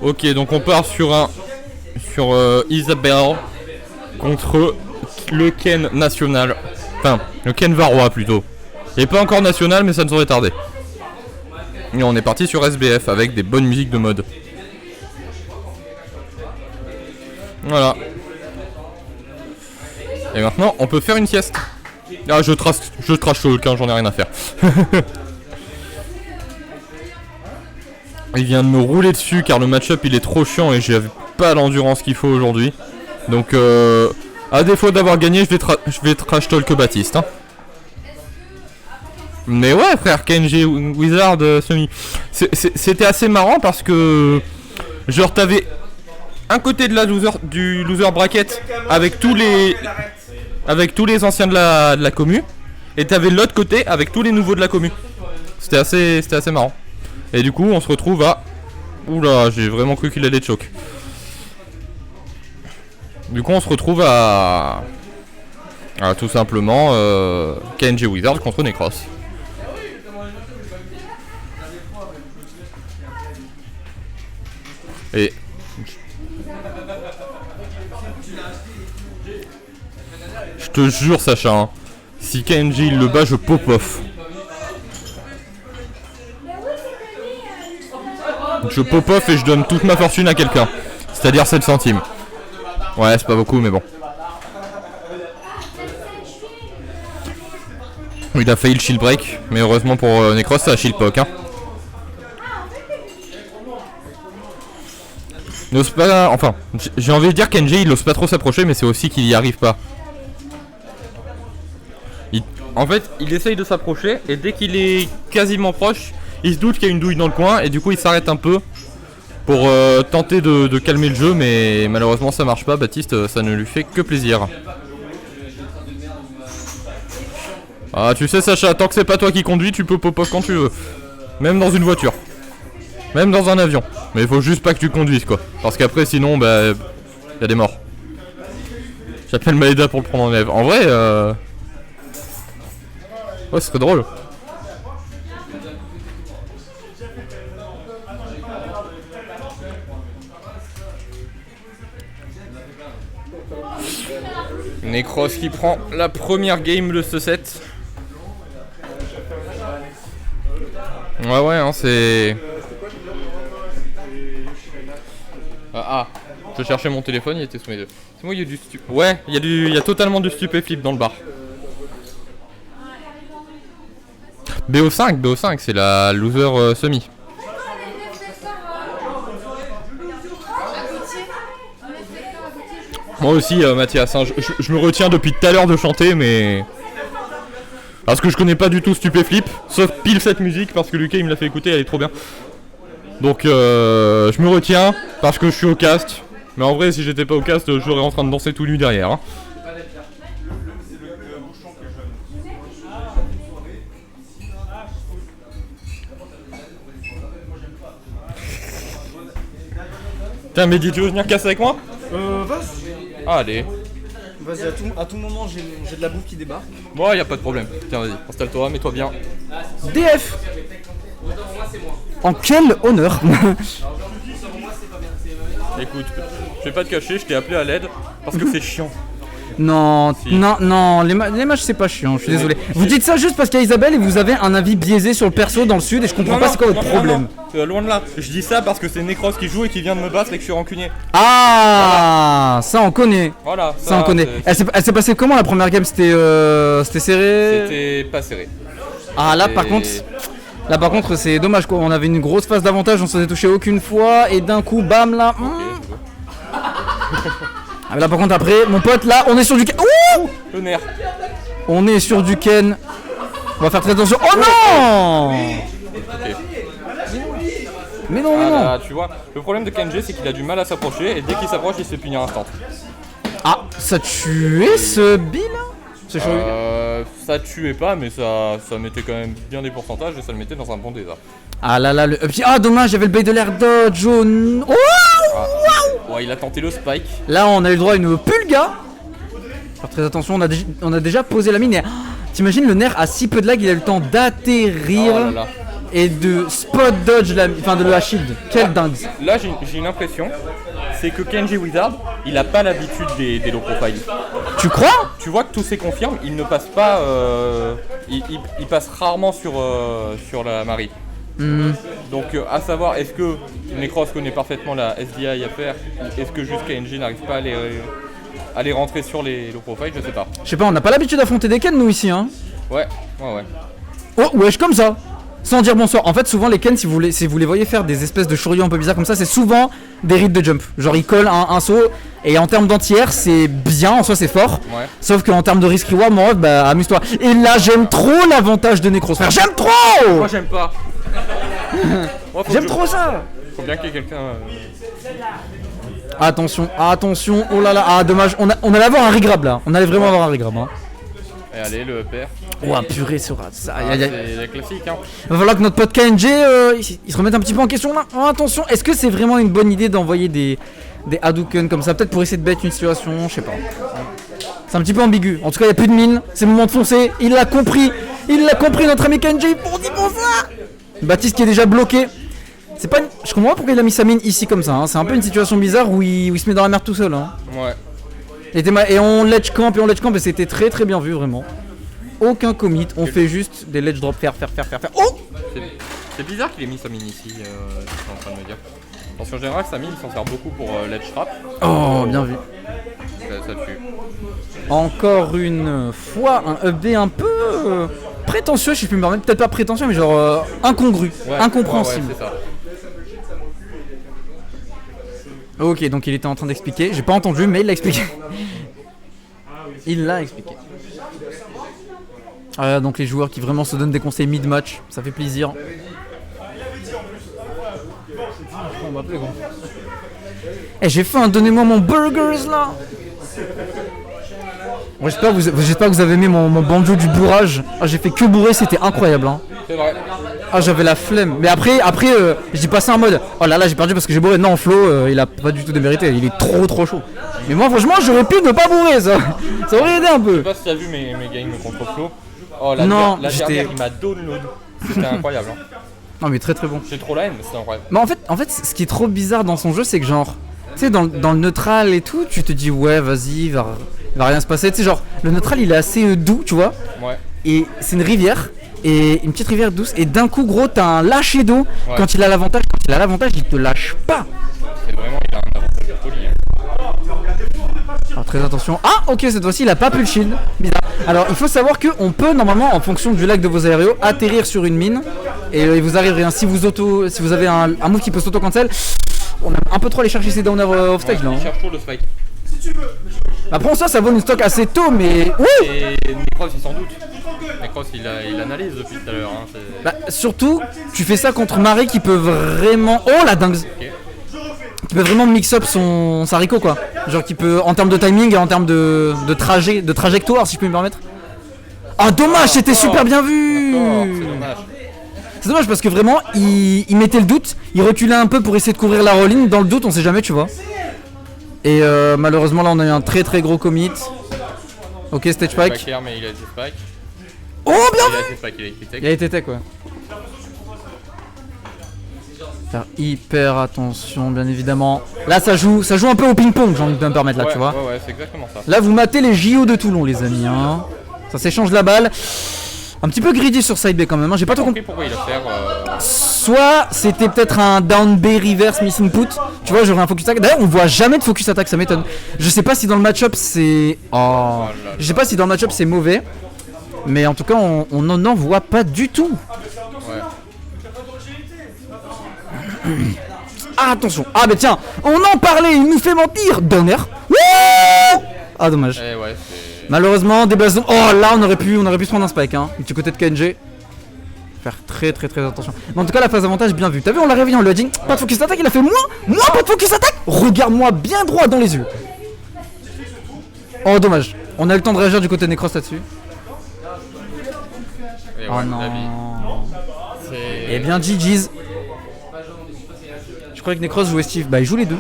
Ok, donc on part sur Isabelle contre le Ken national. Enfin, le Ken Varrois plutôt. Il n'est pas encore national, mais ça nous aurait tardé. Et on est parti sur SBF avec des bonnes musiques de mode. Voilà. Et maintenant, on peut faire une sieste. Ah, je trash Hulk, hein, j'en ai rien à faire. Il vient de me rouler dessus car le match-up il est trop chiant et j'ai pas l'endurance qu'il faut aujourd'hui. Donc à défaut d'avoir gagné, je vais trash talk Baptiste. Hein. Mais ouais frère, KNG Wizard semi. C'était assez marrant parce que genre t'avais un côté de du loser bracket avec tous les anciens de la commu et t'avais l'autre côté avec tous les nouveaux de la commu. C'était assez marrant. Et du coup on se retrouve à... Oula, j'ai vraiment cru qu'il allait choke. Du coup on se retrouve à tout simplement KNG Wizard contre Necros. Et... Je te jure Sacha, hein, si KNG il le bat je pop off. Je pop off et je donne toute ma fortune à quelqu'un. C'est-à-dire 7 centimes. Ouais, c'est pas beaucoup, mais bon. Il a failli le shield break, mais heureusement pour Necros, ça a shield poke. Hein. Il n'ose pas. Enfin, j'ai envie de dire qu'NG il n'ose pas trop s'approcher, mais c'est aussi qu'il y arrive pas. En fait, il essaye de s'approcher, et dès qu'il est quasiment proche, il se doute qu'il y a une douille dans le coin et du coup il s'arrête un peu pour tenter de calmer le jeu, mais malheureusement ça marche pas. Baptiste, ça ne lui fait que plaisir. Ah tu sais Sacha, tant que c'est pas toi qui conduis, tu peux pop-off quand tu veux. Même dans une voiture. Même dans un avion. Mais il faut juste pas que tu conduises quoi. Parce qu'après sinon bah y a des morts. J'appelle Maeda pour le prendre en lève. En vrai ouais ce serait drôle. Necros qui prend la première game de ce set. Ouais hein c'est... je cherchais mon téléphone, il était sous mes yeux. C'est moi il y a du ouais, il y a totalement du stupéflip dans le bar. BO5 c'est la loser semi. Moi aussi Mathias, hein, je me retiens depuis tout à l'heure de chanter mais... Parce que je connais pas du tout Stupéflip, sauf pile cette musique parce que Lucas il me l'a fait écouter, elle est trop bien. Donc je me retiens parce que je suis au cast. Mais en vrai si j'étais pas au cast, je serais en train de danser tout nu derrière. Hein. Tiens Mehdi, tu veux venir casser avec moi? Vas-y. Allez. Vas-y, à tout moment j'ai de la bouffe qui débarque. Bon, y a pas de problème. Tiens, vas-y, installe-toi, mets-toi bien. DF. En quel honneur. Écoute, je vais pas te cacher, je t'ai appelé à l'aide parce que c'est chiant. Non, si. non, les matchs c'est pas chiant, je suis désolé. Vous dites ça juste parce qu'il y a Isabelle et vous avez un avis biaisé sur le perso dans le sud et je comprends pas c'est quoi votre problème. Loin de là, je dis ça parce que c'est Necros qui joue et qui vient de me battre et que je suis rancunier. Ah, voilà. Ça on connaît. Voilà, ça on connaît. Elle s'est passée comment la première game? C'était serré? C'était pas serré. Ah là par contre c'est dommage quoi, on avait une grosse phase d'avantage, on s'en est touché aucune fois et d'un coup bam là. Ah mais là par contre après, mon pote là, on est sur du Ken. Ouh, le nerf. On est sur du Ken. On va faire très attention. Oh non. Okay. Mais non. Là, tu vois, le problème de KNG c'est qu'il a du mal à s'approcher et dès qu'il s'approche il se fait punir instant. Ah, ça tuait ce Bill là? Ça tuait pas mais ça mettait quand même bien des pourcentages et ça le mettait dans un bon désastre. Ah là là, ah dommage, j'avais le bait de l'air dodge jaune. Oh wow. Ouais, il a tenté le spike. Là on a eu le droit à une pulga. Faire très attention, on a déjà posé la mine et... T'imagines le nerf a si peu de lag, il a eu le temps d'atterrir. Oh là là. et de spot dodge enfin de la shield. Quel dingue. Là j'ai une impression, c'est que Kenji Wizard, il a pas l'habitude des low profile. Tu crois? Tu vois que tous ces confirmes, il ne passe pas, il passe rarement sur la Marie. Donc à savoir, est-ce que Necros connaît parfaitement la SDI à faire, ou est-ce que juste KNG n'arrive pas à les rentrer sur les low profile, je sais pas. Je sais pas, on n'a pas l'habitude d'affronter des Ken nous ici hein. Ouais. Oh wesh comme ça. Sans dire bonsoir. En fait souvent les Ken si vous les voyez faire des espèces de shuryo un peu bizarres comme ça, c'est souvent des rides de jump. Genre ils collent un saut et en termes d'anti-air c'est bien, en soi c'est fort. Ouais. Sauf qu'en termes de risk reward mon ref, bah amuse-toi. Et là j'aime trop l'avantage de Necros frère, j'aime trop. Moi j'aime pas. J'aime trop ça. Faut bien qu'il y ait quelqu'un... Attention, oh là là, ah dommage, on allait avoir un regrab là, on allait vraiment avoir un regrab hein. Et allez, le père. Oh purée sera ça, C'est la classique hein. Va falloir que notre pote KNG il se remette un petit peu en question là. Oh, attention, est-ce que c'est vraiment une bonne idée d'envoyer des Hadouken comme ça, peut-être pour essayer de bête une situation, je sais pas. C'est un petit peu ambigu, en tout cas il n'y a plus de mine, c'est le moment de foncer, il l'a compris notre ami KNG, pour ça. Baptiste qui est déjà bloqué. C'est pas Je comprends pas pourquoi il a mis sa mine ici comme ça hein. C'est un peu une situation bizarre où il se met dans la merde tout seul hein. Ouais. Et on ledge camp et c'était très très bien vu vraiment. Aucun commit, on fait juste des ledge drop faire. Oh. C'est bizarre qu'il ait mis sa mine ici, je suis en train de me dire. Parce qu'en général sa mine il s'en sert beaucoup pour ledge trap. Oh bien vu. Ça tue. Encore une fois un update un peu prétentieux si je puis me permettre, peut-être pas prétentieux mais genre incongru, incompréhensible. Ouais, c'est ça. Ok, donc il était en train d'expliquer. J'ai pas entendu, mais il l'a expliqué. Il l'a expliqué. Donc les joueurs qui vraiment se donnent des conseils mid-match, ça fait plaisir. Eh, j'ai faim, donnez-moi mon burgers là. Bon, j'espère que vous avez aimé mon banjo du bourrage. Ah, j'ai fait que bourrer, c'était incroyable hein. C'est vrai. Ah j'avais la flemme, mais après j'ai passé en mode oh là là j'ai perdu parce que j'ai bourré. Non Flo il a pas du tout démérité, il est trop chaud. Mais moi franchement j'aurais pu ne pas bourrer ça aurait aidé un peu. Je sais pas si t'as vu mes games contre Flo. Oh la dernière il m'a download, c'était incroyable hein. Non mais très bon. J'ai trop la haine mais c'était incroyable. Mais en fait ce qui est trop bizarre dans son jeu c'est que genre tu sais dans le neutral et tout tu te dis ouais vas-y il va rien se passer. Tu sais genre le neutral il est assez doux tu vois. Ouais. Et c'est une rivière. Et une petite rivière douce et d'un coup gros t'as un lâcher d'eau quand il a l'avantage il te lâche pas. C'est vraiment il a un avantage de folie hein. Alors très attention. Ah ok cette fois-ci il a pas pu le shield. Bizarre. Alors il faut savoir qu'on peut normalement en fonction du lag de vos aérios atterrir sur une mine et il vous arrive rien. Si vous avez un move qui peut s'auto-cancel, on a un peu trop allé chercher ses downers off stage là hein. Il cherche toujours le spike. Après ça vaut une stock assez tôt mais oui. Et Necros il s'en doute. Necros il analyse depuis tout à l'heure hein, bah, surtout tu fais ça contre Marie qui peut vraiment oh la dingue okay. Qui peut vraiment mix up sa Rico quoi. Genre qui peut en termes de timing et en termes de trajectoire si je peux me permettre. Ah dommage c'était super bien vu. C'est dommage parce que vraiment il mettait le doute, il reculait un peu pour essayer de couvrir la roll-in, dans le doute on sait jamais tu vois. Et malheureusement là on a eu un très gros commit. Ok stage spike. Mais il a été spike. Oh bien vu. Il a été tech ouais. Faire hyper attention bien évidemment. Là ça joue un peu au ping-pong j'ai envie de me permettre là tu vois. Ouais c'est exactement ça. Là vous matez les JO de Toulon les amis hein. Ça s'échange la balle. Un petit peu greedy sur side B quand même hein. J'ai pas tout compris pourquoi il a fait soit c'était peut-être un down B reverse missing put. Tu vois j'aurais un focus attack. D'ailleurs on voit jamais de focus attack ça m'étonne. Je sais pas si dans le match-up c'est je sais pas si dans le match-up c'est mauvais. Mais en tout cas on n'en voit pas du tout. Ouais. Ah attention. Ah mais tiens on en parlait il nous fait mentir. Donner. Ah dommage. Ouais, malheureusement des bases. Oh là on aurait pu se prendre un spike hein. Du côté de KNG. Faire très attention. Mais en tout cas la phase avantage bien vue. T'as vu on l'a réveillé on lui a dit pas de focus attack. Il a fait moi pas de focus attack. Regarde-moi bien droit dans les yeux. Oh dommage. On a eu le temps de réagir du côté de Necros là-dessus. Oh non. Et bien GG's. Je croyais que Necros jouait Steve. Bah il joue les deux.